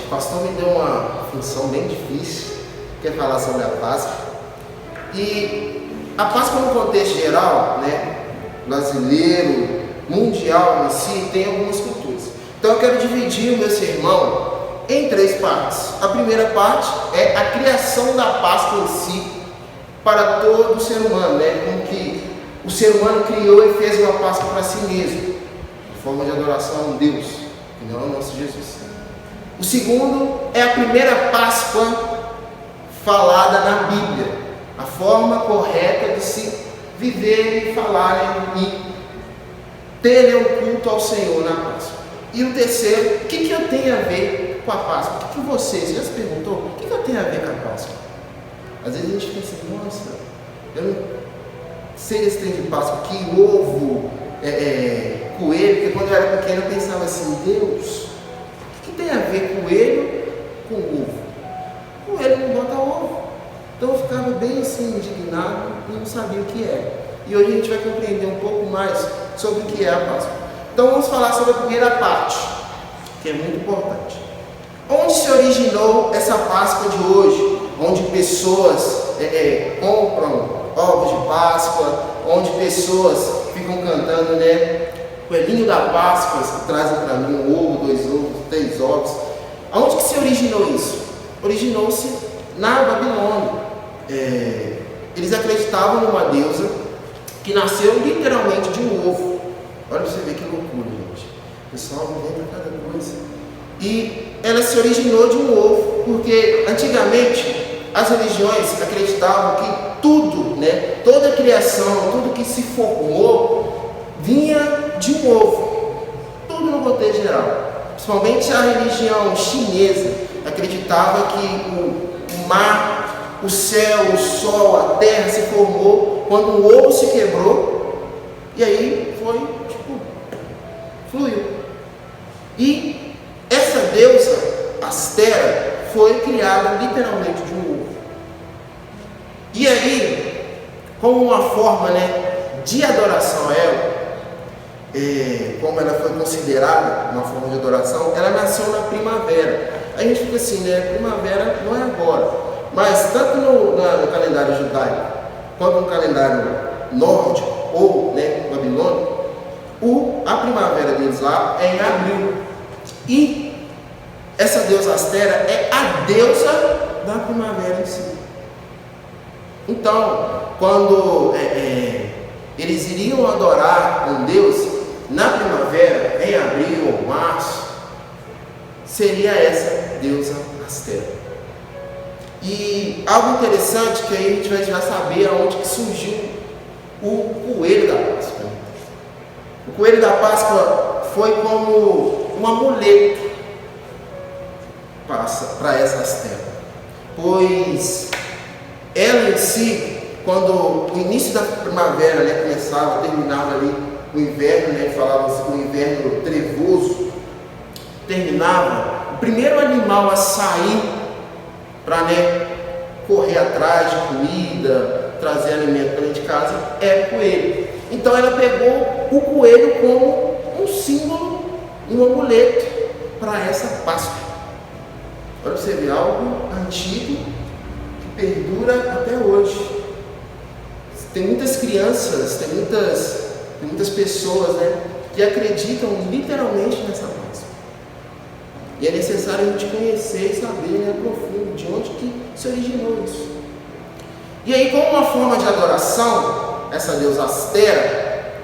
o pastor me deu uma função bem difícil, que é falar sobre a Páscoa. E a Páscoa, no contexto geral, né, brasileiro, mundial em si, tem algumas culturas. Então eu quero dividir o meu sermão em 3 partes. A primeira parte é a criação da Páscoa em si para todo o ser humano, né? Como que o ser humano criou e fez uma Páscoa para si mesmo, em forma de adoração a Deus, que não é o nosso Jesus. O segundo é a primeira Páscoa falada na Bíblia, a forma correta de se viver e falar e ter um culto ao Senhor na Páscoa. E o terceiro, o que eu tenho a ver com a Páscoa? O que você já se perguntou? O que eu tenho a ver com a Páscoa? Às vezes a gente pensa assim, nossa, eu não sei esse trem de Páscoa aqui, ovo, coelho, porque quando eu era pequeno eu pensava assim, Deus, o que tem a ver coelho com ovo? Coelho não bota ovo. Então eu ficava bem assim, indignado e não sabia o que é. E hoje a gente vai compreender um pouco mais sobre o que é a Páscoa. Então vamos falar sobre a primeira parte, que é muito importante. Onde se originou essa Páscoa de hoje? Onde pessoas compram ovos de Páscoa, onde pessoas ficam cantando, né? Coelhinho da Páscoa, que trazem para mim 1 ovo, 2 ovos, 3 ovos. Aonde que se originou isso? Originou-se na Babilônia. Eles acreditavam numa deusa que nasceu literalmente de um ovo. Olha pra você ver que loucura, gente. O pessoal inventa cada coisa. E ela se originou de um ovo, porque antigamente as religiões acreditavam que tudo, né, toda a criação, tudo que se formou, vinha de um ovo. Tudo no contexto geral. Principalmente a religião chinesa acreditava que o mar, o céu, o sol, a terra se formou quando um ovo se quebrou e aí foi, fluiu. E essa deusa, Astera, foi criada literalmente de um ovo. E aí, como uma forma, né, de adoração a ela, como ela foi considerada uma forma de adoração, ela nasceu na primavera. A gente fica assim, né, primavera não é agora, mas tanto no calendário judaico, quanto no calendário nórdico ou, né, babilônico, a primavera deles lá é em abril. E essa deusa Astera é a deusa da primavera em si. Então, quando eles iriam adorar um Deus na primavera, em abril ou março, seria essa deusa Astera. E algo interessante que aí a gente vai já saber aonde que surgiu o coelho da Páscoa. O coelho da Páscoa foi como um amuleto para essa Astera, pois ela em si, quando o início da primavera, né, começava, terminava ali o inverno, né, falava assim, o inverno trevoso, terminava, o primeiro animal a sair para, né, correr atrás de comida, trazer alimento para dentro de casa, é o coelho. Então ela pegou o coelho como um símbolo, um amuleto para essa Páscoa. Para você ver, algo antigo que perdura até hoje. Tem muitas crianças, tem muitas pessoas, né, que acreditam literalmente nessa Páscoa. E é necessário a gente conhecer e saber, né, profundo de onde que se originou isso. E aí, como uma forma de adoração, essa deusa Astera,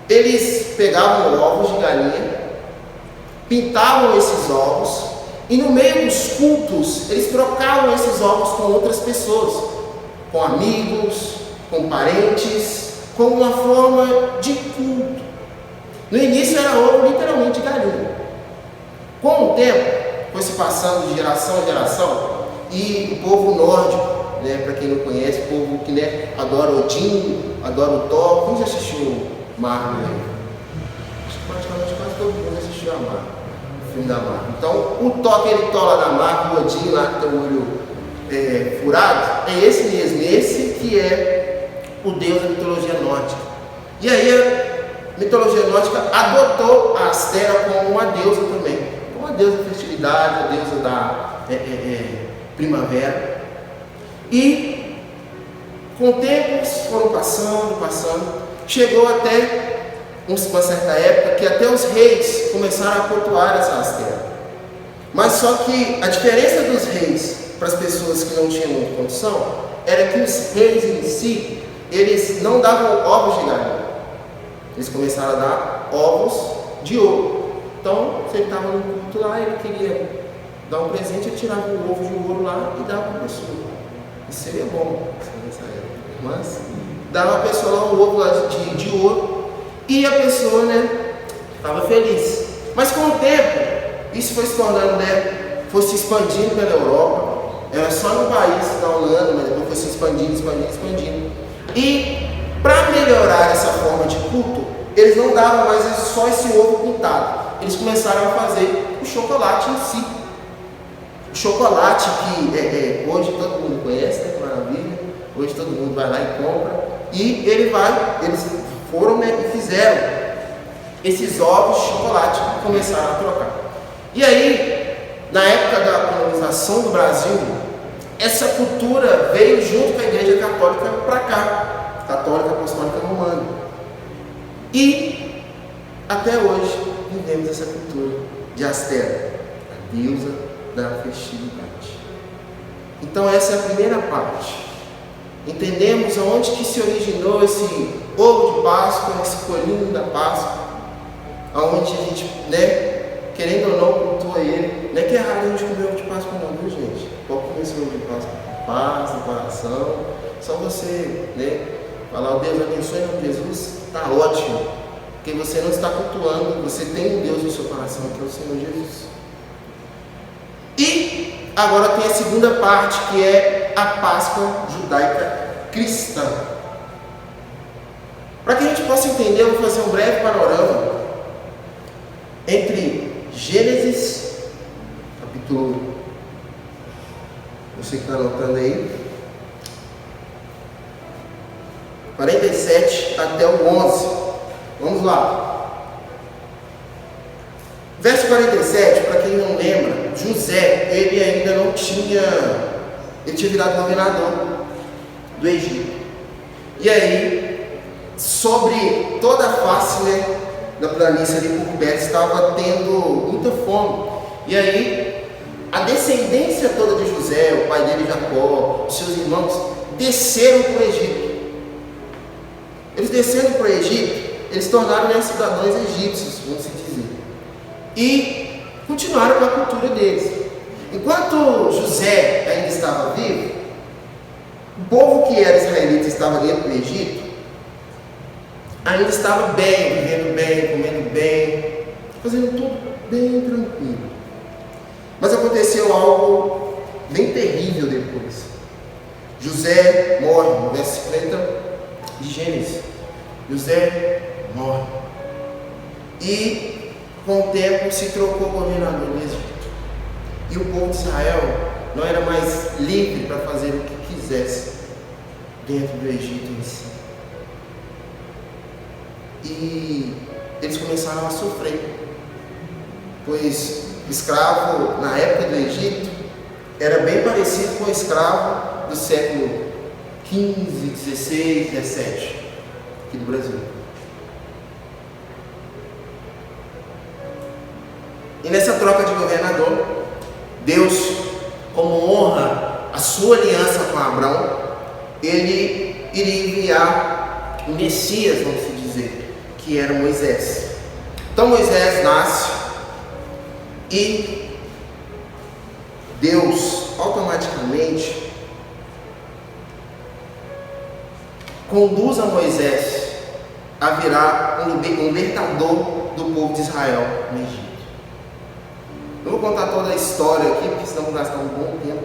eles pegavam ovos de galinha, pintavam esses ovos, e no meio dos cultos, eles trocavam esses ovos com outras pessoas, com amigos, com parentes, como uma forma de culto. No início era ovo literalmente de galinha. Com o tempo, foi se passando de geração em geração, e o povo nórdico, né, para quem não conhece, o povo que, né, adora Odin, adora o Thor. Quem já assistiu Marvel? Acho que praticamente quase todo mundo assistiu a Marvel, o filme da Marvel. Então, o Thor, aquele Thor lá da Marvel, o Odin lá que tem o olho furado, é esse mesmo, esse que é o deus da mitologia nórdica. E aí a mitologia nórdica adotou a Astera como uma deusa também, uma a deusa da fertilidade, a deusa da primavera. E com o tempo foram passando, chegou até uma certa época que até os reis começaram a cultuar essa Astera. Mas só que a diferença dos reis para as pessoas que não tinham muita condição era que os reis em si, eles não davam ovos de galinha, eles começaram a dar ovos de ouro. Então, se ele estava no culto lá, ele queria dar um presente, ele tirava um ovo de ouro lá e dava para a pessoa. Isso seria bom nessa época, mas dava a pessoa lá um ovo lá de ouro e a pessoa, estava feliz. Mas com o tempo, isso foi se tornando, foi se expandindo pela Europa. Era só no país da Holanda, mas depois foi se expandindo. E para melhorar essa forma de culto, eles não davam mais só esse ovo pintado. Eles começaram a fazer o chocolate em si. O chocolate que hoje todo mundo conhece, que maravilha. Hoje todo mundo vai lá e compra. E eles foram e fizeram esses ovos de chocolate e começaram a trocar. E aí, na época da colonização do Brasil, essa cultura veio junto com a Igreja Católica para cá, Católica Apostólica Romana. E até hoje vivemos essa cultura de Astera, a deusa da fertilidade. Então essa é a primeira parte. Entendemos aonde que se originou esse ovo de Páscoa, esse coelhinho da Páscoa, aonde a gente, querendo ou não, cultua ele. Não é que é errado a gente comer ovo de Páscoa não, viu gente? Pode comer esse ovo de Páscoa com paz, no coração. Só você, falar, o Deus abençoe em nome de Jesus, está ótimo. Porque você não está cultuando, você tem um Deus no seu coração, que é o Senhor Jesus. E agora tem a segunda parte, que é a Páscoa judaica cristã. Para que a gente possa entender, eu vou fazer um breve panorama entre Gênesis, capítulo, você que está anotando aí, 47 até o 11. Vamos lá. Verso 47, para quem não lembra, José, ele ainda não tinha, ele tinha virado governador do Egito. E aí, sobre toda a face, da planície ali por perto, estava tendo muita fome. E aí, a descendência toda de José, o pai dele Jacó, os seus irmãos, desceram para o Egito. Eles descendo para o Egito, eles tornaram cidadãos egípcios, vamos dizer. E continuaram com a cultura deles. Enquanto José ainda estava vivo, o povo que era israelita estava dentro do Egito, ainda estava bem, vivendo bem, comendo bem, fazendo tudo bem tranquilo. Mas aconteceu algo bem terrível depois. José morre, no verso 50 de Gênesis. José morre. E com o tempo se trocou o governador do Egito. E o povo de Israel não era mais livre para fazer o que quisesse dentro do Egito em si. E eles começaram a sofrer, pois escravo na época do Egito era bem parecido com o escravo do século 15, 16, 17 aqui do Brasil. E nessa troca de governador, Deus, como honra a sua aliança com Abraão, ele iria enviar o Messias, vamos dizer, que era Moisés. Então Moisés nasce e Deus automaticamente conduz a Moisés a virar um libertador do povo de Israel no Egito. Eu vou contar toda a história aqui, porque senão vou gastar um bom tempo.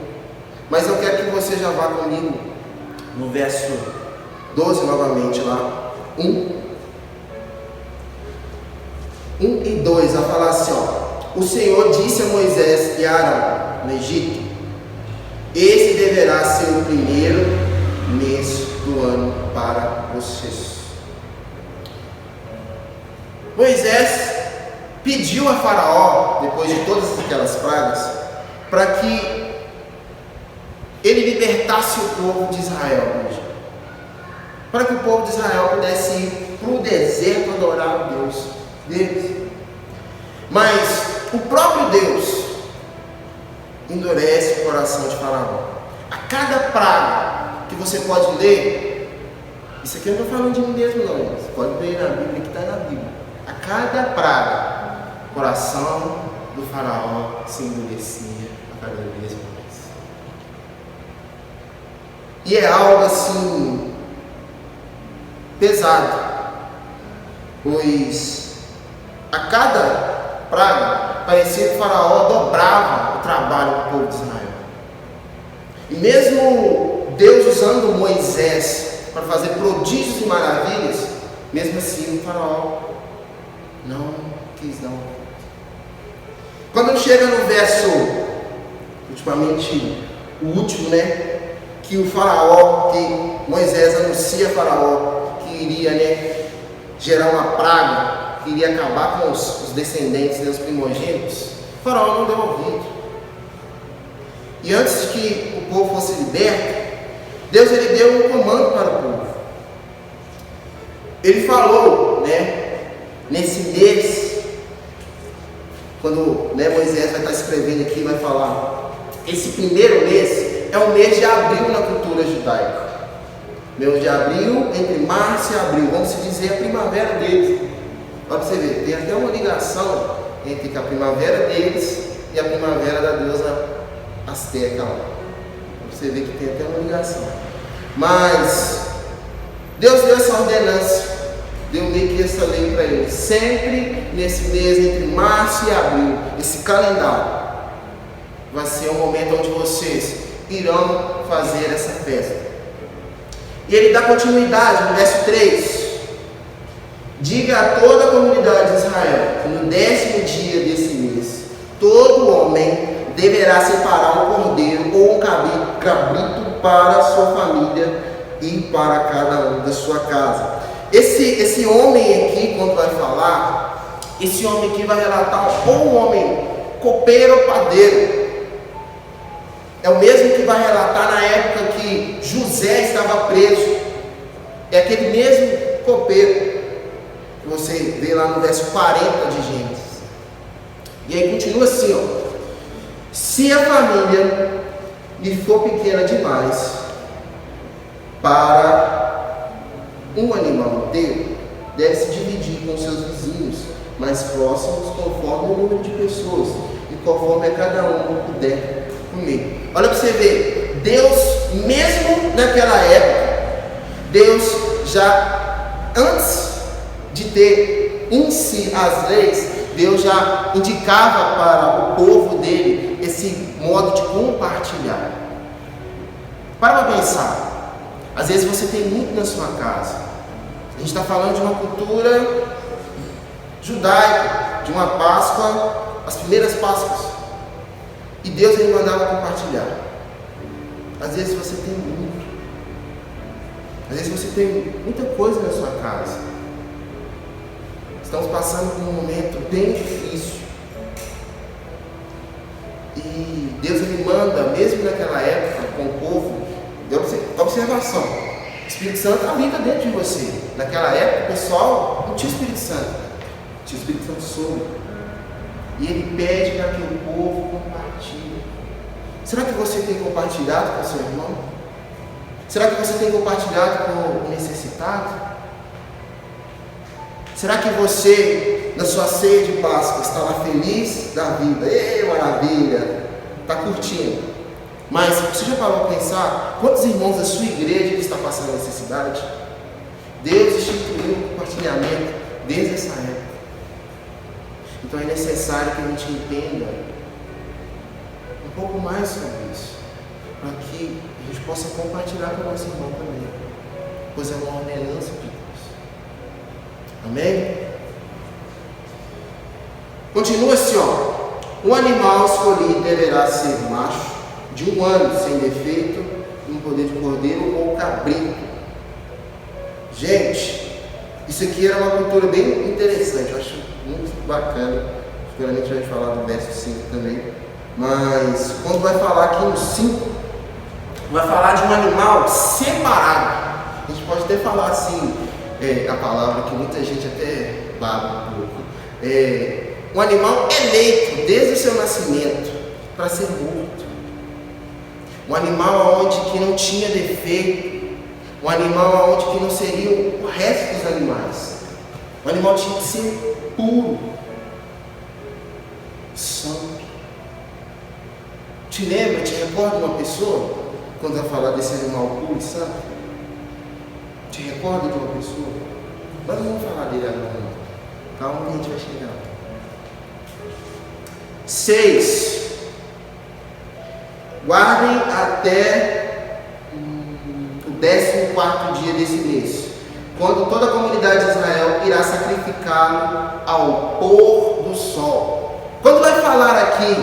Mas eu quero que você já vá comigo no verso 12 novamente lá. 1 e 2, a falar assim, ó. O Senhor disse a Moisés e a Arão no Egito: esse deverá ser o primeiro mês do ano para vocês. Moisés pediu a Faraó, depois de todas aquelas pragas, para que ele libertasse o povo de Israel, para que o povo de Israel pudesse ir para o deserto adorar o Deus deles. Mas o próprio Deus endurece o coração de Faraó. A cada praga que você pode ler, isso aqui eu não estou falando de mim mesmo não, você pode ler na Bíblia, que está na Bíblia. A cada praga, o coração do Faraó se endurecia a cada vez mais. E é algo assim pesado, pois a cada praga parecia que o Faraó dobrava o trabalho do povo de Israel. E mesmo Deus usando Moisés para fazer prodígios e maravilhas, mesmo assim o Faraó não quis dar um conta. Quando chega no verso, ultimamente, o último, que o Faraó, que Moisés anuncia a Faraó que iria, gerar uma praga, que iria acabar com os descendentes dos primogênitos, o Faraó não deu ouvido. E antes que o povo fosse liberto, Deus ele deu um comando para o povo. Ele falou, nesse mês, quando Moisés vai estar escrevendo aqui, vai falar, esse primeiro mês é o mês de abril na cultura judaica. Mês de abril, entre março e abril, vamos dizer a primavera deles. Olha para você ver, tem até uma ligação entre a primavera deles e a primavera da deusa Asteca lá. Você vê que tem até uma ligação. Mas Deus deu essa ordenança, deu meio que essa lei para eles. Sempre nesse mês entre março e abril, esse calendário vai ser o momento onde vocês irão fazer essa festa. E ele dá continuidade no verso 3. Diga a toda a comunidade de Israel que no 10º dia desse mês, todo homem deverá separar um cordeiro ou um cabrito para a sua família e para cada um da sua casa. Esse homem aqui, quando vai falar, esse homem aqui vai relatar ou um homem copeiro ou padeiro. É o mesmo que vai relatar na época que José estava preso. É aquele mesmo copeiro que você vê lá no verso 40 de Gênesis. E aí continua assim, se a família lhe for pequena demais para um animal inteiro, deve se dividir com seus vizinhos mais próximos conforme o número de pessoas e conforme a cada um puder comer. Olha para você ver, Deus, mesmo naquela época, Deus já, antes de ter em si as leis, Deus já indicava para o povo dele esse modo de compartilhar. Para pensar, às vezes você tem muito na sua casa. A gente está falando de uma cultura judaica, de uma Páscoa, as primeiras Páscoas. E Deus ele mandava compartilhar. Às vezes você tem muito. Às vezes você tem muita coisa na sua casa. Estamos passando por um momento bem difícil. E Deus ele manda, mesmo naquela época, com o povo, observação. O Espírito Santo habita dentro de você. Naquela época, o pessoal não tinha Espírito Santo. Tinha o Espírito Santo sobre. E ele pede para que o povo compartilhe. Será que você tem compartilhado com o seu irmão? Será que você tem compartilhado com o necessitado? Será que você, na sua ceia de Páscoa, está lá feliz da vida? Ei, maravilha! Está curtindo. Mas você já parou para pensar quantos irmãos da sua igreja estão passando necessidade? Deus instituiu o compartilhamento desde essa época. Então é necessário que a gente entenda um pouco mais sobre isso, para que a gente possa compartilhar com o nosso irmão também, pois é uma ordenança de Deus. Amém? Continua assim, um animal escolhido deverá ser macho, de 1 ano, sem defeito, um poder de cordeiro ou cabrito. Gente, Isso aqui era uma cultura bem interessante, eu acho muito bacana. Seguramente a gente vai falar do verso 5 também. Mas quando vai falar aqui no 5, vai falar de um animal separado. A gente pode até falar assim, a palavra que muita gente até baba um pouco. Um animal eleito desde o seu nascimento para ser morto. Um animal onde que não tinha defeito. Um animal onde que não seria o resto dos animais. O animal tinha que ser puro, santo. Te lembra, te recorda uma pessoa? Quando vai falar desse animal puro e santo? Te recorda de uma pessoa? Nós não vamos falar dele agora não. Calma que a gente vai chegar. 6. Guardem até o 14º dia desse mês, quando toda a comunidade de Israel irá sacrificá-lo ao pôr do sol. Quando vai falar aqui,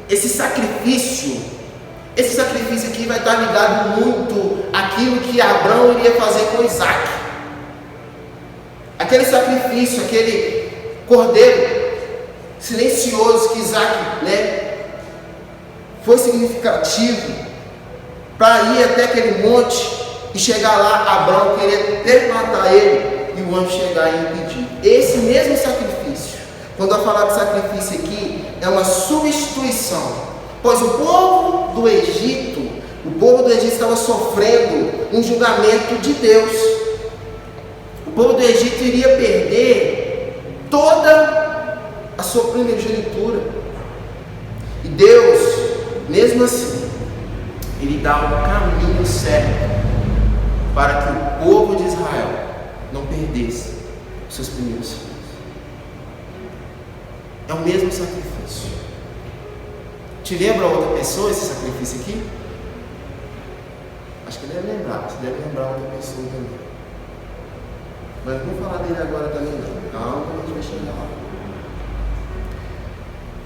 esse sacrifício aqui vai estar ligado muito àquilo que Abraão iria fazer com Isaac. Aquele sacrifício, aquele cordeiro silencioso que Isaac, foi significativo para ir até aquele monte e chegar lá. Abraão queria até matar ele e o anjo chegar e impedir. Esse mesmo sacrifício, quando vai falar de sacrifício aqui, é uma substituição, pois o povo do Egito estava sofrendo um julgamento de Deus. O povo do Egito iria perder toda a sua primogenitura. E Deus, mesmo assim, Ele dá um caminho certo para que o povo de Israel não perdesse os seus primeiros filhos. É o mesmo sacrifício. Te lembra outra pessoa esse sacrifício aqui? Acho que deve lembrar. Você deve lembrar outra pessoa também. Mas não vou falar dele agora também não. Calma, a gente vai chegar lá.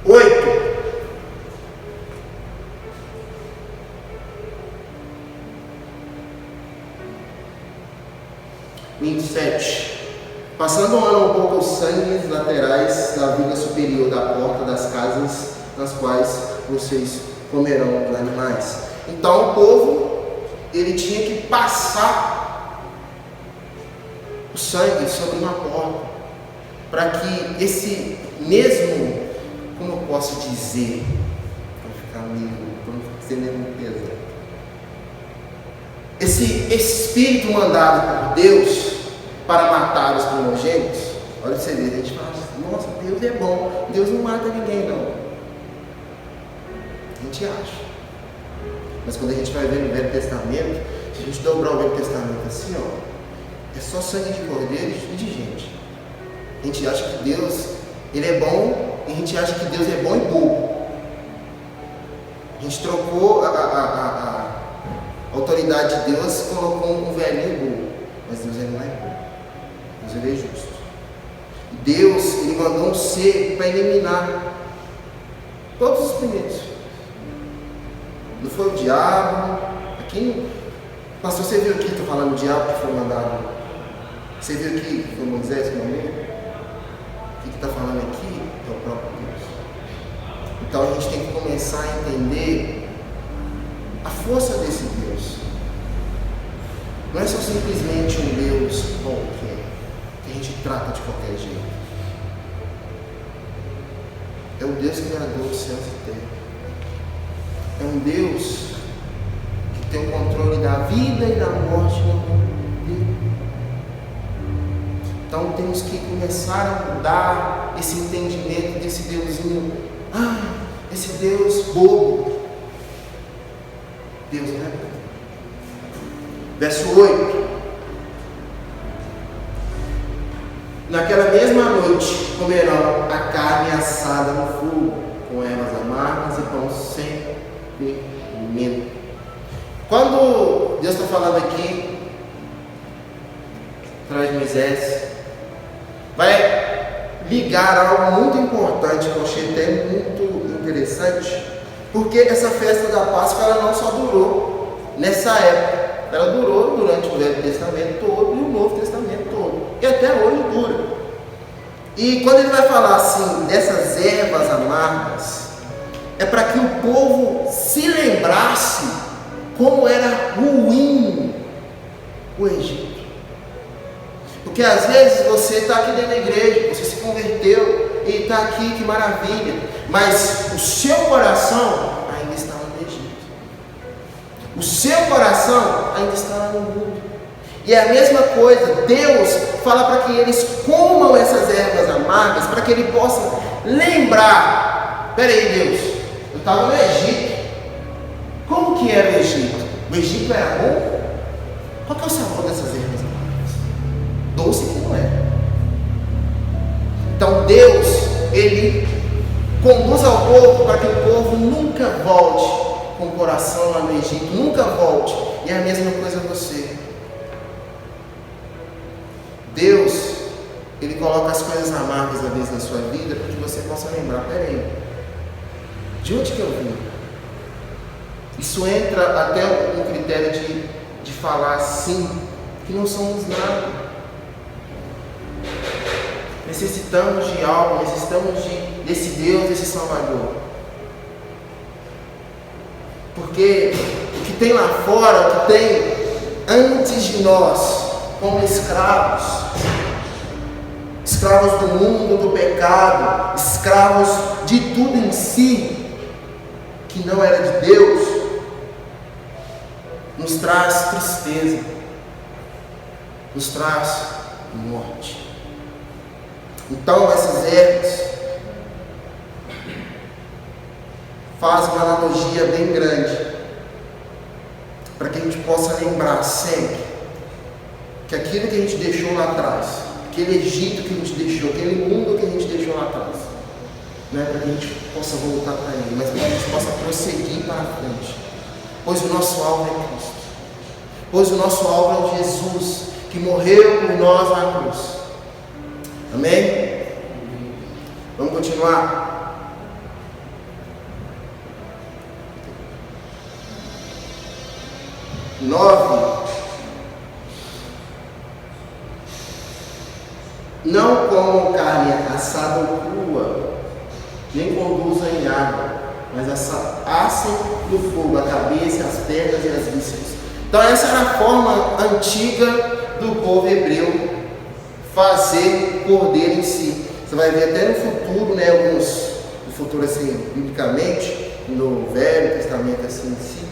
8. Passando um ano um pouco os sangues laterais da viga superior da porta das casas nas quais vocês comerão os animais. Então o povo, ele tinha que passar o sangue sobre uma porta, para que esse mesmo, como eu posso dizer, para não ser mesmo pesado, esse espírito mandado por Deus para matar os primogênitos, olha você ver, a gente fala, nossa, Deus é bom, Deus não mata ninguém não. A gente acha. Mas quando a gente vai ver no Velho Testamento, se a gente dobrar o Velho Testamento assim, é só sangue de cordeiro e de gente. A gente acha que Deus, Ele é bom, e a gente acha que Deus é bom e bobo. A gente trocou a autoridade de Deus, colocou um velhinho bobo. Mas Deus não é bobo. Deus ele é justo. Deus, Ele mandou um ser para eliminar todos os primeiros. Não foi o diabo. Aqui, pastor, você viu aqui, estou falando do diabo que foi mandado. Você viu aqui que foi Moisés que mandou? O que está falando aqui é o próprio Deus. Então a gente tem que começar a entender a força desse Deus. Não é só simplesmente um Deus qualquer, que a gente trata de qualquer jeito. É o Deus que criou os céus e terra. É um Deus que tem o controle da vida e da morte no mundo dele. Então temos que começar a mudar esse entendimento desse Deusinho. Esse Deus bobo. Deus não é bobo. Verso 8. Naquela mesma noite comerão a carne assada no fogo, com ervas amargas e pão sem fermento. Quando Deus está falando aqui, atrás de Moisés, vai ligar algo muito importante, que eu achei até muito interessante, porque essa festa da Páscoa ela não só durou nessa época, ela durou durante o Velho Testamento todo e o Novo Testamento todo. E E quando ele vai falar assim, dessas ervas amargas, é para que o povo se lembrasse como era ruim o Egito. Porque às vezes você está aqui dentro da igreja, você se converteu e está aqui, que maravilha, mas o seu coração ainda está no Egito. O seu coração ainda está lá no mundo. E é a mesma coisa, Deus fala para que eles comam essas ervas amargas, para que ele possa lembrar. Peraí, Deus, eu estava no Egito. Como que era o Egito? O Egito era bom? Qual que é o sabor dessas ervas amargas? Doce que não é. Então Deus, ele conduz ao povo para que o povo nunca volte com o coração lá no Egito, nunca volte. E é a mesma coisa você. Deus, ele coloca as coisas amargas às vezes na sua vida para que você possa lembrar, peraí, de onde que eu vim? Isso entra até um critério de falar assim, que não somos nada. Necessitamos de algo, necessitamos desse Deus, desse Salvador. Porque o que tem lá fora, o que tem antes de nós, como escravos do mundo, do pecado, escravos de tudo em si, que não era de Deus, nos traz tristeza, nos traz morte. Então essas ervas fazem uma analogia bem grande, para que a gente possa lembrar sempre que aquilo que a gente deixou lá atrás, aquele Egito que a gente deixou, aquele mundo que a gente deixou lá atrás, não é para que a gente possa voltar para ele, mas para que a gente possa prosseguir para frente, pois o nosso alvo é Cristo, pois o nosso alvo é Jesus, que morreu por nós na cruz. Amém? Vamos continuar? Não comam carne assada ou crua, nem conduzam em água, mas assem no fogo a cabeça, as pernas e as vísceras. Então essa era a forma antiga do povo hebreu fazer cordeiro em si. Você vai ver até no futuro, né, alguns, no futuro assim, biblicamente, no Velho Testamento assim em si,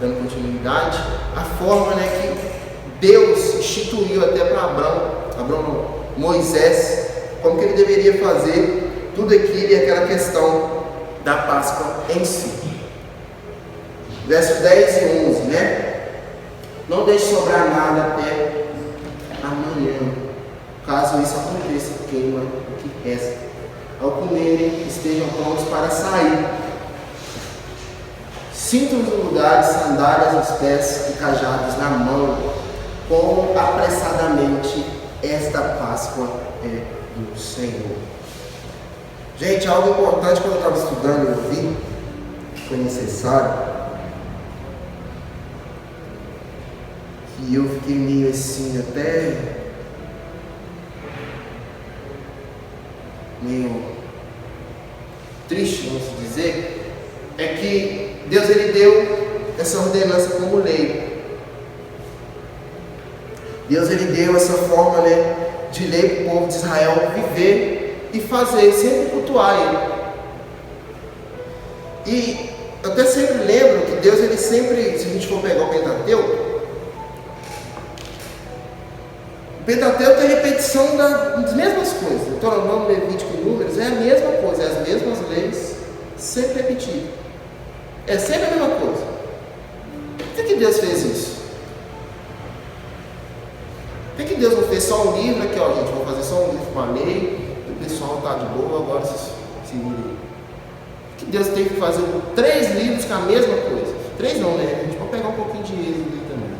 dando continuidade, a forma, né, que Deus instituiu até para Abraão, Moisés, como que ele deveria fazer tudo aquilo e aquela questão da Páscoa em si. Versos 10 e 11, né? Não deixe sobrar nada até amanhã. Caso isso aconteça, queima o que resta. Ao comerem, estejam prontos para sair. Cintos no lugar, sandálias aos pés e cajados na mão, como apressadamente esta Páscoa é do Senhor. Gente, algo importante quando eu estava estudando, eu vi que foi necessário, que eu fiquei meio assim, até meio triste, vamos dizer, é que Deus ele deu essa ordenança como lei. Deus ele deu essa forma, né, de lei para o povo de Israel viver e fazer, sempre cultuar ele. E eu até sempre lembro que Deus ele sempre, se a gente for pegar o Pentateuco é a repetição das mesmas coisas. Deuteronômio, Levítico e Números é a mesma coisa, é as mesmas leis, sempre repetidas. É sempre a mesma coisa. Por que Deus fez isso? Por que Deus não fez só um livro aqui, ó, gente? Vou fazer só um livro com a lei, o pessoal está de boa, agora se virem. Por que Deus tem que fazer 3 livros com a mesma coisa? 3 não, né? A gente pode pegar um pouquinho de Êxodo ali também.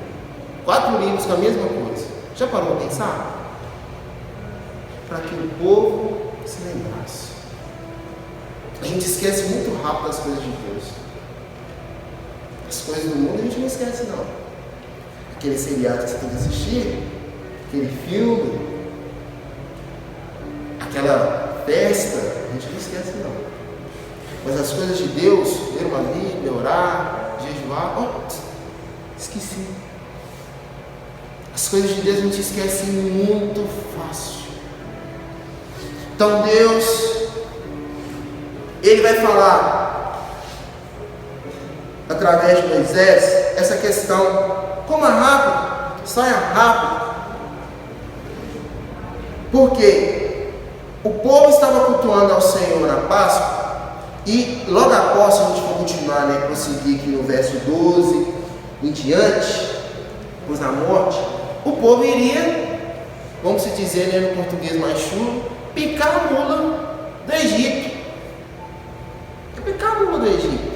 4 livros com a mesma coisa. Já parou para pensar? Para que o povo se lembrasse. A gente esquece muito rápido as coisas de Deus. As coisas do mundo a gente não esquece não. Aquele seriado que você tem que assistir, aquele filme, aquela festa, a gente não esquece não. Mas as coisas de Deus, ler uma Bíblia, orar, jejuar, esqueci. As coisas de Deus a gente esquece muito fácil. Então Deus, Ele vai falar através de Moisés essa questão: coma rápido, saia rápido. Porque o povo estava cultuando ao Senhor na Páscoa, e logo após, se a gente for continuar, prosseguir aqui no verso 12 em diante, depois da morte, o povo iria, vamos se dizer no português mais chulo, picar a mula do Egito. Picar a mula do Egito.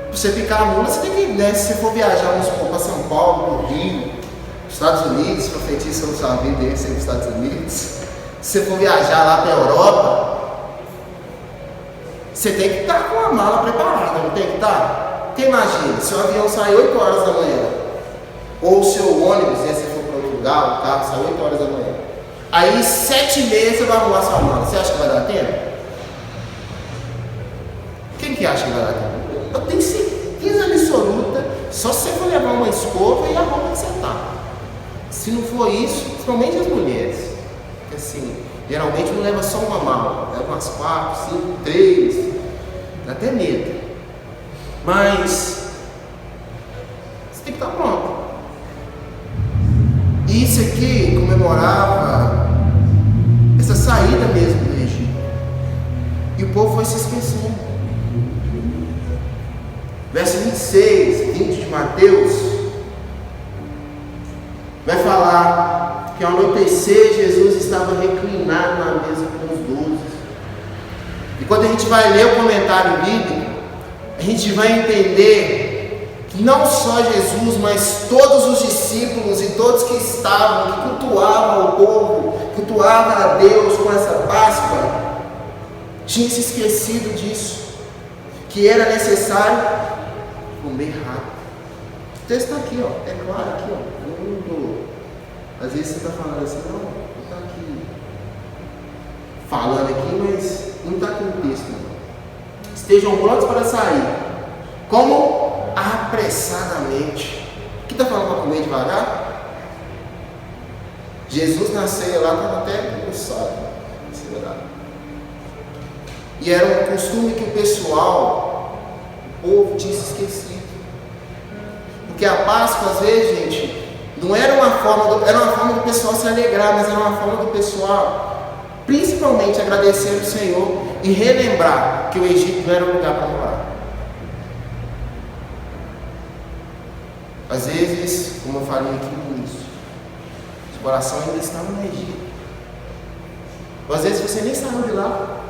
Para você picar a mula, você tem que, se você for viajar, vamos supor, para São Paulo, para o Rio, Estados Unidos, profetiza sobre sua vida aí, sempre Estados Unidos. Se você for viajar lá para a Europa, você tem que estar com a mala preparada, não tem que estar? Porque imagina, se o avião sai 8 horas da manhã, ou o seu ônibus, se for para outro lugar, o carro sai 8 horas da manhã, aí 7h30 você vai arrumar sua mala, você acha que vai dar tempo? Quem que acha que vai dar tempo? Eu tenho certeza absoluta, só se você for levar uma escova e a roupa que você está. Se não for isso, principalmente as mulheres, porque assim, geralmente não leva só uma mala, leva umas 4, 5, 3, dá até medo. Mas você tem que estar pronto. E isso aqui comemorava essa saída mesmo do Egito. E o povo foi se esquecendo. Verso 26, 20 de Mateus, vai falar que ao anoitecer Jesus estava reclinado na mesa com os 12. E quando a gente vai ler o comentário bíblico, a gente vai entender que não só Jesus, mas todos os discípulos e todos que estavam, que cultuavam o povo, cultuavam a Deus com essa Páscoa, tinham se esquecido disso, que era necessário comer rápido. O texto está aqui, é claro aqui, às vezes você está falando assim, não está aqui falando aqui, mas não está aqui no texto não. Estejam prontos para sair, como apressadamente. O que está falando para comer devagar? Jesus na ceia lá estava até cansado, e era um costume que o pessoal, o povo, tinha se esquecido. Porque a Páscoa, às vezes, gente, não era uma forma era uma forma do pessoal se alegrar, mas era uma forma do pessoal, principalmente, agradecer ao Senhor e relembrar que o Egito não era um lugar para morar. Às vezes, como eu falei aqui no início, o coração ainda estava no Egito. Ou às vezes você nem saiu de lá,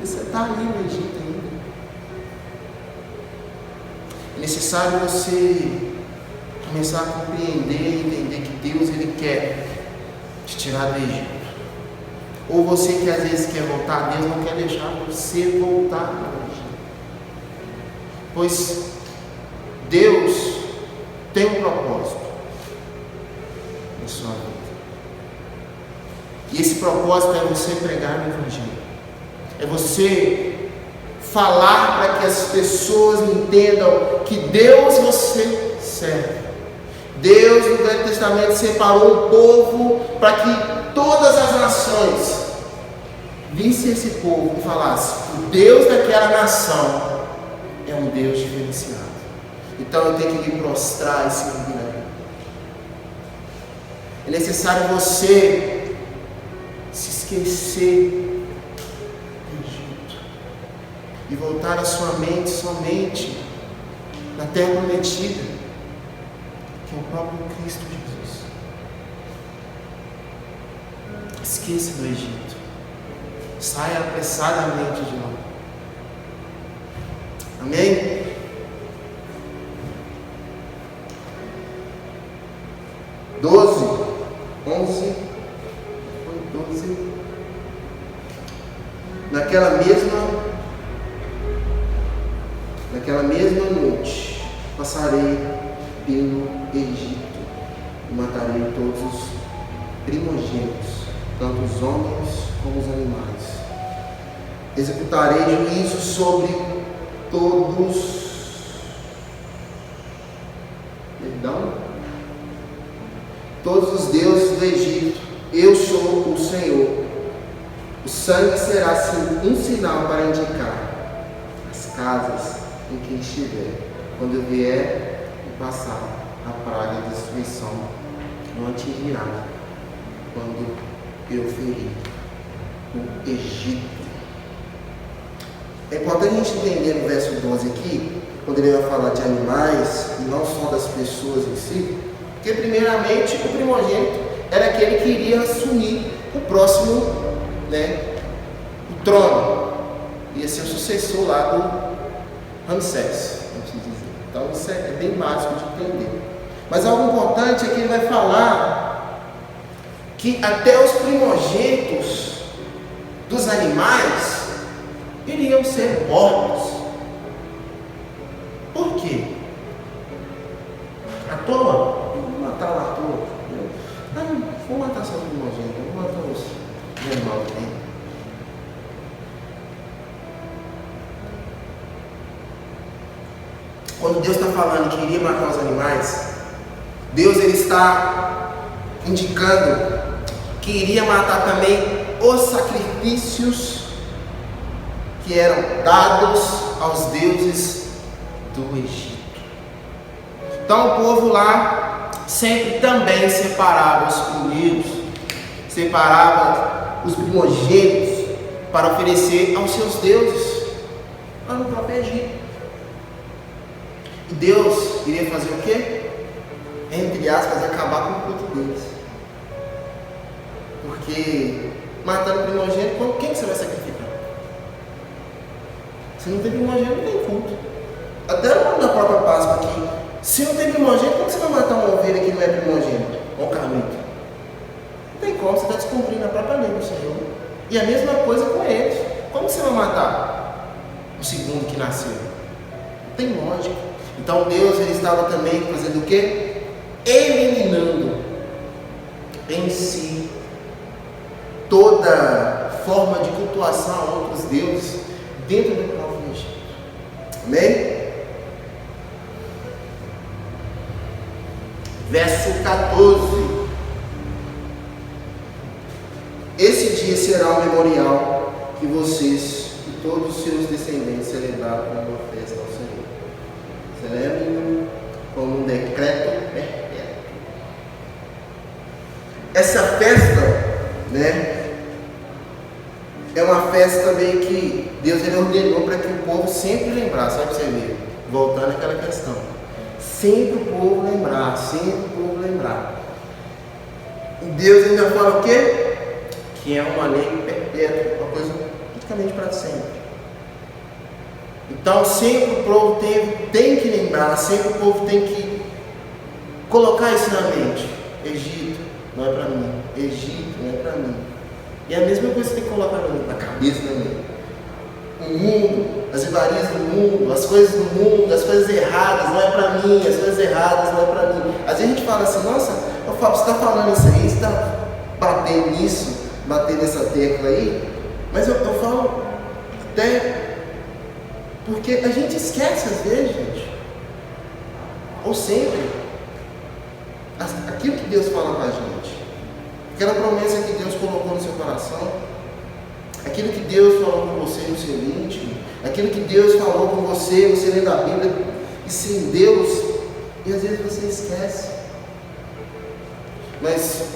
você está ali no Egito ainda. É necessário você começar a compreender e entender que Deus, Ele quer te tirar do Egito. Ou você que às vezes quer voltar, Deus não quer deixar você voltar do Egito. Pois Deus tem um propósito na sua vida. E esse propósito é você pregar o Evangelho. É você falar para que as pessoas entendam que Deus você serve. Deus no Velho Testamento separou um povo para que todas as nações vissem esse povo e falassem: o Deus daquela nação é um Deus diferenciado. Então eu tenho que me prostrar e servir a Ele. É necessário você se esquecer do Egito e voltar a sua mente somente na terra prometida, que é o próprio Cristo Jesus. Esqueça do Egito. Saia apressadamente de lá. Amém? Doze, 11, 12. Naquela mesma noite, passarei pelo Egito e matarei todos os primogênitos, tanto os homens como os animais. Executarei juízo sobre todos. Perdão? Todos os deuses do Egito. Eu sou o Senhor. O sangue será um sinal para indicar as casas em que estiver, quando eu vier e passar a praga de destruição, não atingirá quando eu ferir o Egito. É importante a gente entender no verso 12 aqui, quando ele vai falar de animais e não só das pessoas em si, porque primeiramente o primogênito era aquele que iria assumir o próximo, o trono, ia ser o sucessor lá do Ramsés, vamos dizer. Então isso é bem básico de entender. Mas algo importante é que ele vai falar que até os primogênitos dos animais iriam ser mortos. Por quê? À toa? Não vou matar lá à toa. Não vou matar só os primogênitos, vou matar os animais aqui. Quando Deus está falando que iria matar os animais, Deus ele está indicando que iria matar também os sacrifícios que eram dados aos deuses do Egito. Então o povo lá sempre também separava os primeiros, separava os primogênitos para oferecer aos seus deuses lá no próprio Egito. E Deus iria fazer o quê? Entre aspas, acabar com o culto deles. Porque matando o primogênito, quem que você vai sacrificar? Se não tem primogênito, não tem culto. Até na própria Páscoa aqui, se não tem primogênito, como você vai matar uma ovelha que não é primogênito? Ou um cabrito? Não tem como, você está descumprindo a própria lei do Senhor. E a mesma coisa com eles. Como você vai matar o segundo que nasceu? Não tem lógica. Então Deus ele estava também fazendo o quê? Eliminando em si toda forma de cultuação a outros deuses dentro do próprio Egito. Amém? Verso 14. Esse dia será um memorial que vocês e todos os seus descendentes celebraram como uma festa ao Senhor. Celebrem como um decreto perpétuo. Essa festa, é uma festa também que Deus ele ordenou para que o povo sempre lembrasse. Sabe você ver? Voltando àquela questão. Sempre o povo lembrar, sempre o povo lembrar. E Deus ainda fala o quê? Que é uma lei perpétua, uma coisa praticamente para sempre. Então sempre o povo tem que lembrar, sempre o povo tem que colocar isso na mente. Egito não é para mim, Egito não é para mim. E a mesma coisa que você tem que colocar na cabeça também. O mundo, as iguarias do mundo, as coisas do mundo, as coisas erradas não é para mim, as coisas erradas não é para mim. Às vezes a gente fala assim, nossa, eu falo, você está falando isso aí, você está batendo nisso, batendo nessa tecla aí, mas eu falo até porque a gente esquece às vezes, gente, ou sempre, aquilo que Deus fala com a gente, aquela promessa que Deus colocou no seu coração, aquilo que Deus falou com você no seu íntimo, aquilo que Deus falou com você lendo a Bíblia, e sem Deus, e às vezes você esquece. Mas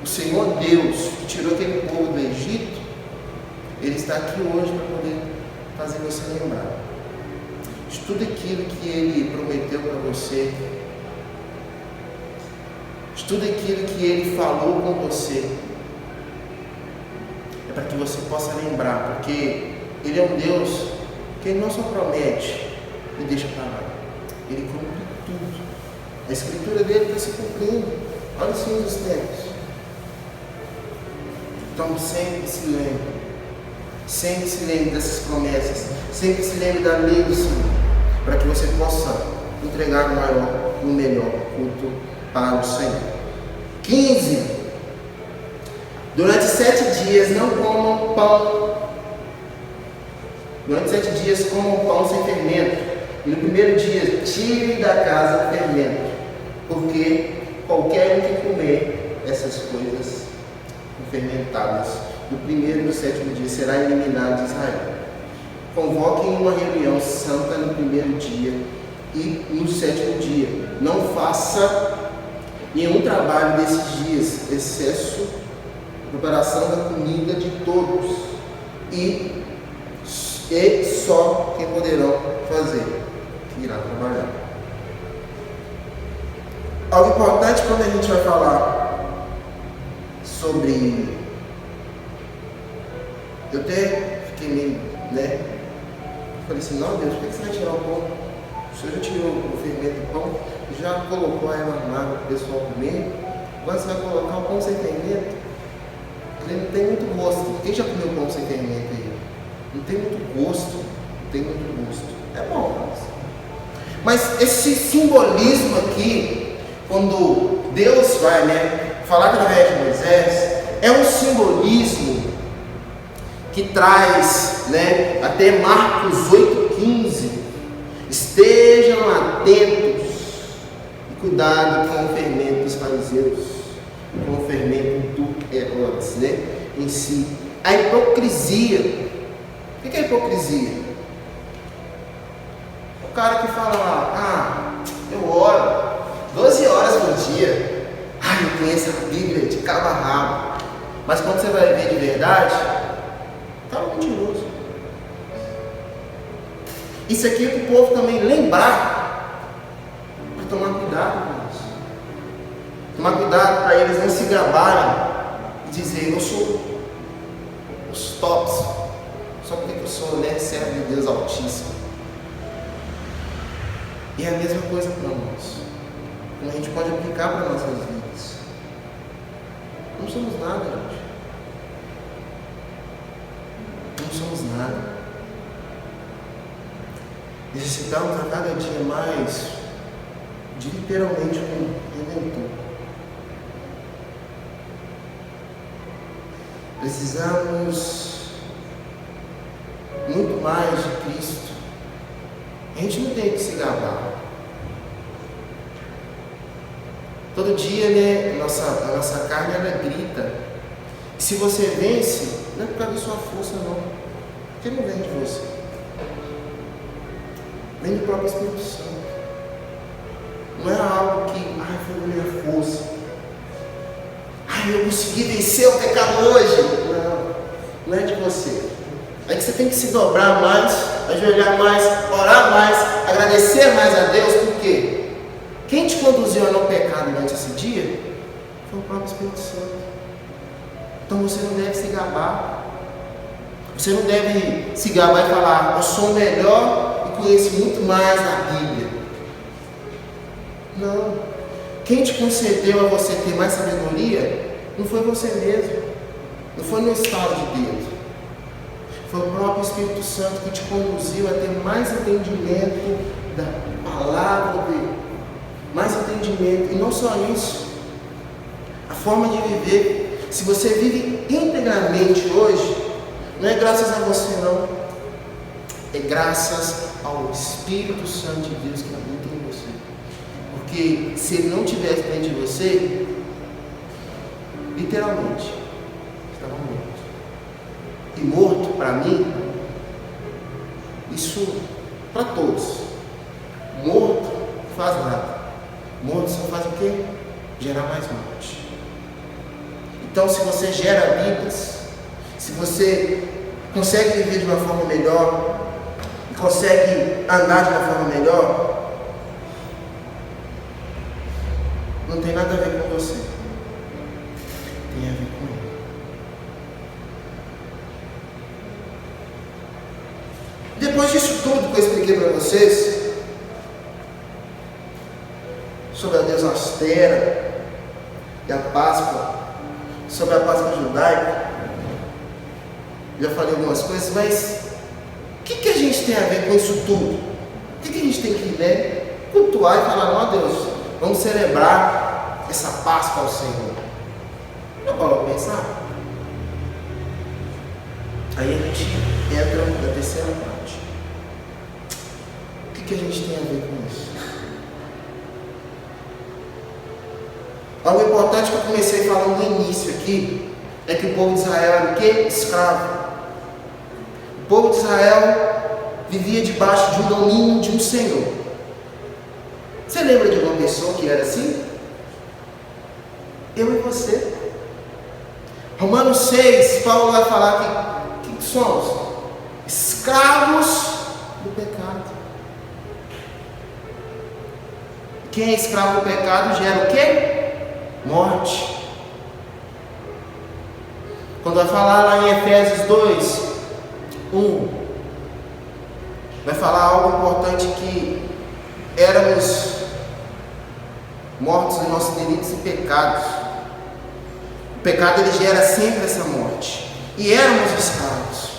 o Senhor Deus, que tirou aquele povo do Egito, Ele está aqui hoje para poder fazer você lembrar de tudo aquilo que Ele prometeu para você, de tudo aquilo que Ele falou com você. É para que você possa lembrar, porque Ele é um Deus que Ele não só promete e deixa para lá, Ele cumpre tudo. A escritura dele está se cumprindo. Olha os fins dos tempos. Então sempre se lembre dessas promessas, sempre se lembre da lei do Senhor, para que você possa entregar o melhor culto para o Senhor. 15. Durante 7 dias não comam pão. Durante 7 dias comam pão sem fermento. E no primeiro dia tirem da casa o fermento, porque qualquer um que comer essas coisas fermentadas no primeiro e no 7º dia será eliminado de Israel. Convoquem uma reunião santa no primeiro dia e no 7º dia. Não faça nenhum trabalho desses dias, excesso preparação da comida de todos, e só quem poderão fazer, que irá trabalhar. Algo importante quando a gente vai falar sobre... Eu até fiquei meio, falei assim, não, Deus, por que você vai tirar o pão? O Senhor já tirou o fermento do pão, já colocou a erva amarga para o pessoal comer, agora você vai colocar o pão sem fermento? Ele não tem muito gosto. Quem já comeu pão sem fermento aí? Não tem muito gosto. Não tem muito gosto. É bom, mas esse simbolismo aqui, quando Deus vai falar através de Moisés, é um simbolismo que traz até Marcos 8,15. Estejam atentos e cuidado com o fermento dos fariseus, com o fermento do Herodes, em si. A hipocrisia. O que é hipocrisia? O cara que fala lá, eu oro 12 horas por dia, eu conheço a Bíblia de cabo a rabo, mas quando você vai ver de verdade, tá mentiroso. Isso aqui é para o povo também lembrar, para tomar cuidado com isso. Tomar cuidado para eles não se gabarem e dizer, eu sou os tops, só porque eu sou servo de Deus Altíssimo. E é a mesma coisa para nós, como a gente pode aplicar para nossas vidas. Não somos nada, gente. Não somos nada. Necessitamos a cada dia mais de literalmente um Redentor. Precisamos muito mais de Cristo. A gente não tem que se gabar. Todo dia, a nossa carne ela grita. E se você vence, não é por causa da sua força, não. Porque não vem de você. Vem do próprio Espírito Santo. Não é algo que, foi da minha força. Eu consegui vencer o pecado hoje. Não é de você. É que você tem que se dobrar mais, ajoelhar mais, orar mais, agradecer mais a Deus, porque quem te conduziu a não pecar durante esse dia foi o próprio Espírito Santo. Então você não deve se gabar. Você não deve se gabar e falar, eu sou o melhor e conheço muito mais a Bíblia. Não. Quem te concedeu a você ter mais sabedoria não foi você mesmo. Não foi no estado de Deus. Foi o próprio Espírito Santo que te conduziu a ter mais entendimento da palavra dele. Mais entendimento. E não só isso. A forma de viver. Se você vive integramente hoje, não é graças a você não. É graças ao Espírito Santo de Deus que habita em você. Porque se ele não tivesse dentro de você, literalmente, estava morto. E morto, para mim, isso para todos. Morto não faz nada. Morto só faz o quê? Gerar mais morte. Então, se você gera vidas, se você consegue viver de uma forma melhor, e consegue andar de uma forma melhor, não tem nada a ver com você. Tem a ver com ele. Depois disso tudo que eu expliquei para vocês, sobre a Deus austera e a Páscoa, sobre a Páscoa judaica, já falei algumas coisas, mas o que a gente tem a ver com isso tudo? O que a gente tem que cultuar e falar, ó Deus, vamos celebrar essa Páscoa ao Senhor? Eu vou pensar. Aí a gente entra na terceira parte. O que a gente tem a ver com isso? Algo importante que eu comecei falando no início aqui é que o povo de Israel era o quê? Escravo. O povo de Israel vivia debaixo de um domínio de um Senhor. Você lembra de uma pessoa que era assim? Eu e você. Romanos 6, Paulo vai falar que somos escravos do pecado. Quem é escravo do pecado gera o quê? Morte. Quando vai falar lá em Efésios 2, 1, vai falar algo importante, que éramos mortos em nossos delitos e pecados. O pecado, ele gera sempre essa morte. E éramos escravos.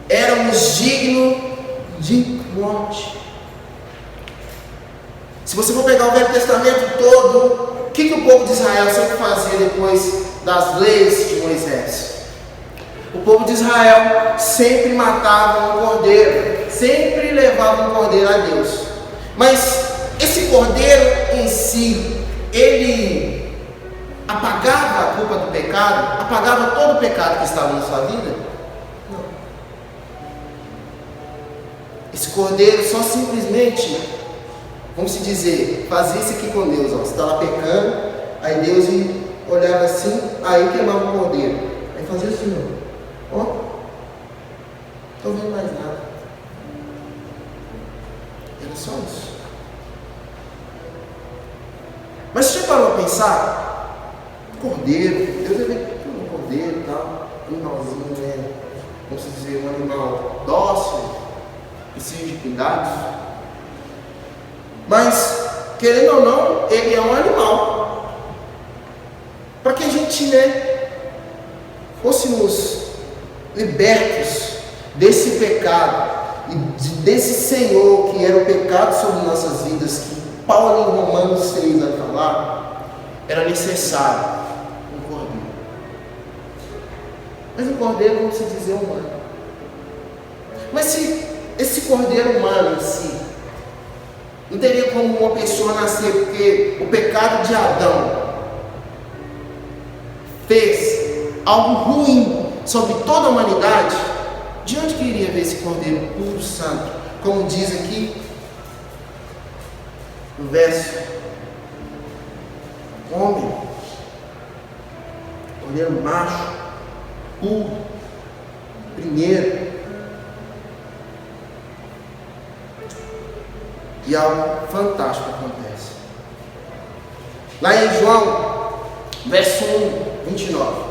Éramos dignos de morte. Se você for pegar o Velho Testamento todo, o que o povo de Israel sempre fazia depois das leis de Moisés? O povo de Israel sempre matava um cordeiro, sempre levava um cordeiro a Deus. Mas esse cordeiro em si, ele apagava a culpa do pecado? Apagava todo o pecado que estava na sua vida? Não. Esse cordeiro só simplesmente, vamos se dizer, fazia isso aqui com Deus, ó. Você está lá pecando, aí Deus olhava assim, aí queimava o cordeiro, aí fazia assim, ó, não estou vendo mais nada. Era só isso. Mas você já parou a pensar? Cordeiro, Deus é um cordeiro e tal, animalzinho, né? Vamos dizer, um animal dócil, precisa de cuidados. Mas, querendo ou não, ele é um animal. Para que a gente, fôssemos libertos desse pecado e desse Senhor que era o pecado sobre nossas vidas, que Paulo em Romanos 6 vai falar, era necessário um cordeiro. Mas um cordeiro, vamos se dizer, humano. Mas se esse cordeiro humano em si, não teria como uma pessoa nascer, porque o pecado de Adão fez algo ruim sobre toda a humanidade. De onde que iria ver esse cordeiro puro, santo? Como diz aqui no verso: homem, cordeiro macho, puro, primeiro. E algo fantástico acontece. Lá em João, verso 1, 29.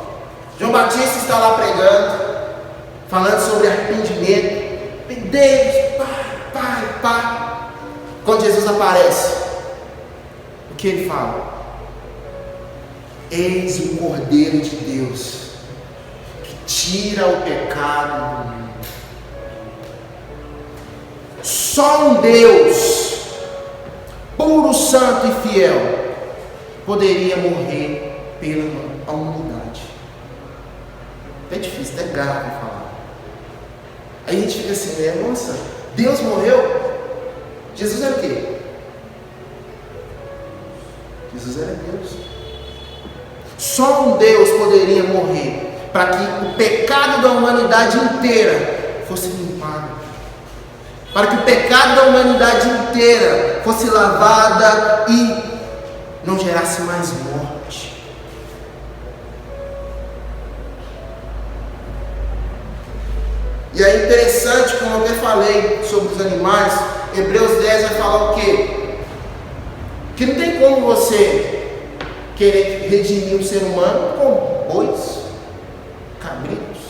João Batista está lá pregando, falando sobre arrependimento. Deus, Pai. Quando Jesus aparece, o que ele fala? Eis o Cordeiro de Deus, que tira o pecado do mundo. Só um Deus, puro, santo e fiel, poderia morrer pela humanidade. É difícil, é grave falar. Aí a gente fica assim, nossa, Deus morreu? Jesus era o quê? Jesus era Deus. Só um Deus poderia morrer para que o pecado da humanidade inteira fosse limpado. Para que o pecado da humanidade inteira fosse lavada e não gerasse mais morte. E é interessante, como eu até falei sobre os animais, Hebreus 10 vai falar o quê? Que não tem como você querer redimir um ser humano com bois, cabritos,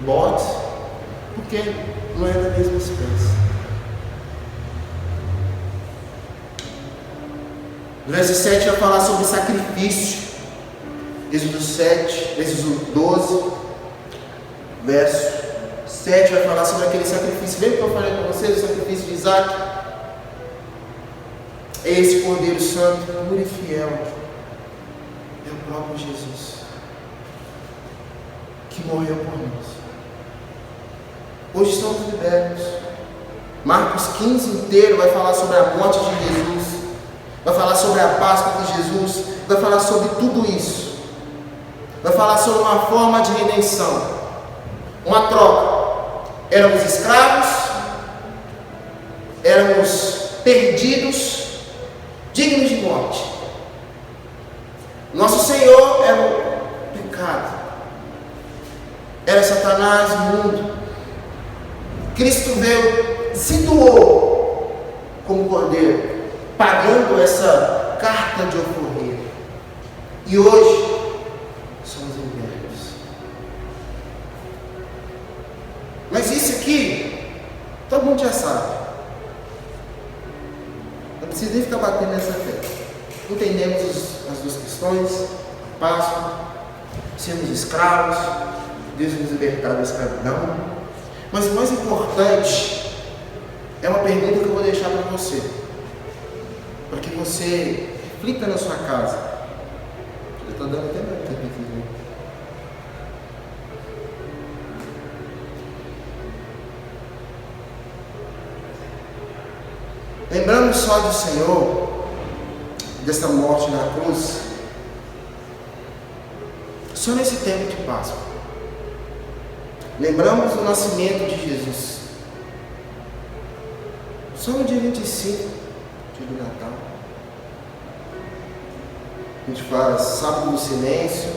bodes, porque não é da mesma espécie. No verso 7 vai falar sobre sacrifício. Êxodo 7, Êxodo 12, verso 7 vai falar sobre aquele sacrifício. Lembra que eu falei com vocês? O sacrifício de Isaac. Esse Cordeiro Santo, puro e fiel, é o próprio Jesus. que morreu por nós. Hoje somos libertos. Marcos 15 inteiro vai falar sobre a morte de Jesus, vai falar sobre a Páscoa de Jesus, vai falar sobre tudo isso. Vai falar sobre uma forma de redenção, uma troca. Éramos escravos, éramos perdidos, dignos de morte. Nosso Senhor era o pecado, era Satanás, o mundo. Cristo veio, se doou como cordeiro, pagando essa carta de alforria. E hoje somos libertos. Mas isso aqui, todo mundo já sabe. Não precisa nem ficar batendo nessa tecla. Entendemos as duas questões: a Páscoa, sermos escravos, Deus nos libertar da escravidão. Mas o mais importante é uma pergunta que eu vou deixar para você, para que você reflita na sua casa. Eu estou dando até meu tempo aqui. Lembrando só do Senhor, dessa morte na cruz, só nesse tempo de Páscoa. Lembramos do nascimento de Jesus, só no dia 25 de Natal. A gente faz sábado do silêncio,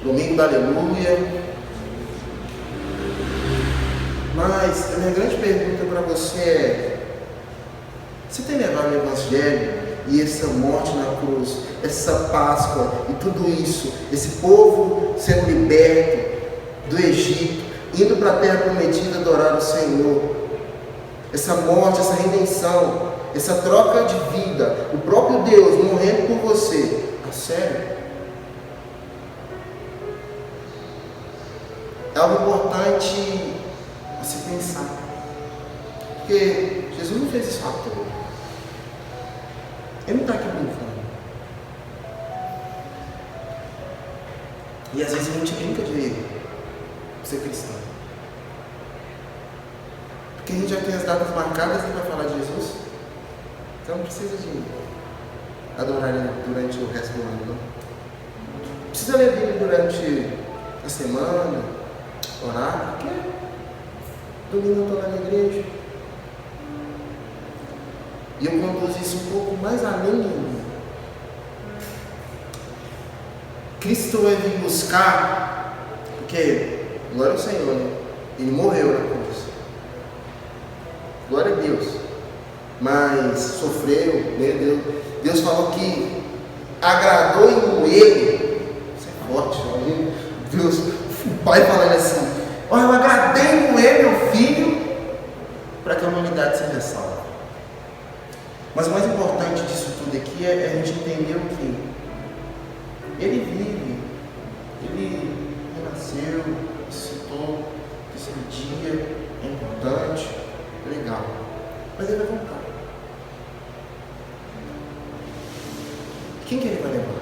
domingo da aleluia. Mas a minha grande pergunta para você é: você tem levado o Evangelho e essa morte na cruz, essa Páscoa e tudo isso, esse povo sendo liberto do Egito, indo para a terra prometida adorar o Senhor, essa morte, essa redenção, essa troca de vida, o próprio Deus morrendo por você, a sério? É algo importante a se pensar, porque Jesus não fez isso à toa. Ele não está aqui brincando. E às vezes a gente brinca de ser cristão, porque a gente já tem as datas marcadas para falar de Jesus, então não precisa de adorar Ele durante o resto do ano, não. Precisa ler a Bíblia durante a semana, orar, porque domingo eu estou lá na igreja. E eu conduzo isso um pouco mais além de mim. Cristo vai vir buscar, porque glória ao Senhor, né? Ele morreu na cruz. Glória a Deus. Mas sofreu, né? Deus falou que agradou em moê-lo. Isso é forte, né? Deus, o Pai falando assim: olha, eu agradei em moer meu filho para que a humanidade seja salva. Mas o mais importante disso tudo aqui é a gente entender o que Ele vive, Ele renasceu, ressuscitou, esse dia é importante, legal, mas Ele vai voltar. Quem que Ele vai levar?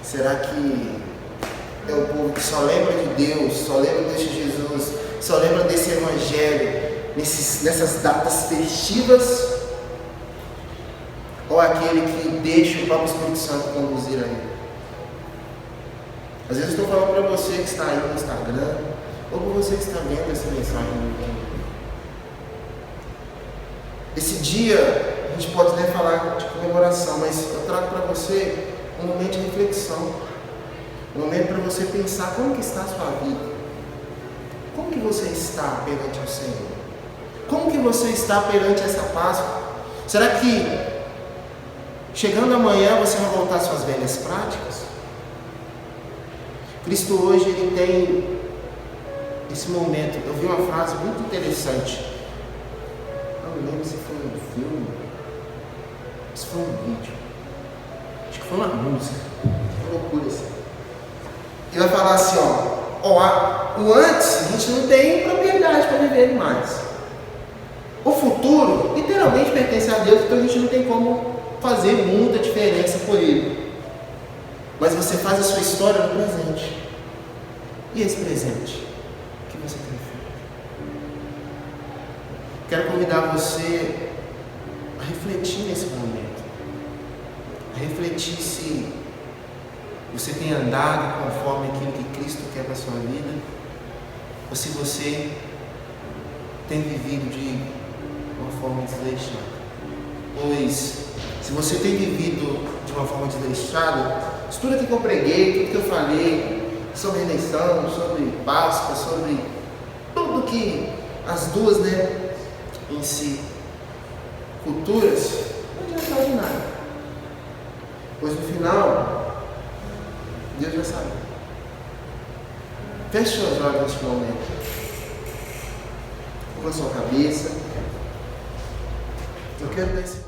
Será que é o povo que só lembra de Deus, só lembra desse Jesus, só lembra desse Evangelho nessas datas festivas? Ou aquele que deixa o próprio Espírito Santo conduzir a ele? Às vezes eu estou falando para você que está aí no Instagram, ou para você que está vendo essa mensagem no YouTube. Esse dia a gente pode até falar de comemoração, mas eu trago para você um momento de reflexão, um momento para você pensar como que está a sua vida, como que você está perante o Senhor, como que você está perante essa Páscoa. Será que chegando amanhã você vai voltar às suas velhas práticas? Cristo hoje ele tem esse momento. Eu vi uma frase muito interessante, não me lembro se foi um filme, se foi um vídeo, acho que foi uma música, uma loucura assim. Ele vai falar assim, o antes a gente não tem propriedade para viver ele mais. O futuro literalmente pertence a Deus, então a gente não tem como fazer muita diferença por ele. Mas você faz a sua história no presente. E esse presente? O que você tem feito? Quero convidar você a refletir nesse momento. A refletir se você tem andado conforme aquilo que Cristo quer para a sua vida, ou se você tem vivido de uma forma desleixada. Pois, se você tem vivido de uma forma desleixada, tudo aquilo que eu preguei, tudo que eu falei sobre eleição, sobre Páscoa, sobre tudo que as duas, em si, culturas, não adianta de nada. Pois no final, Deus vai saber. Feche seus olhos neste momento. Cubra sua cabeça. Eu quero dar esse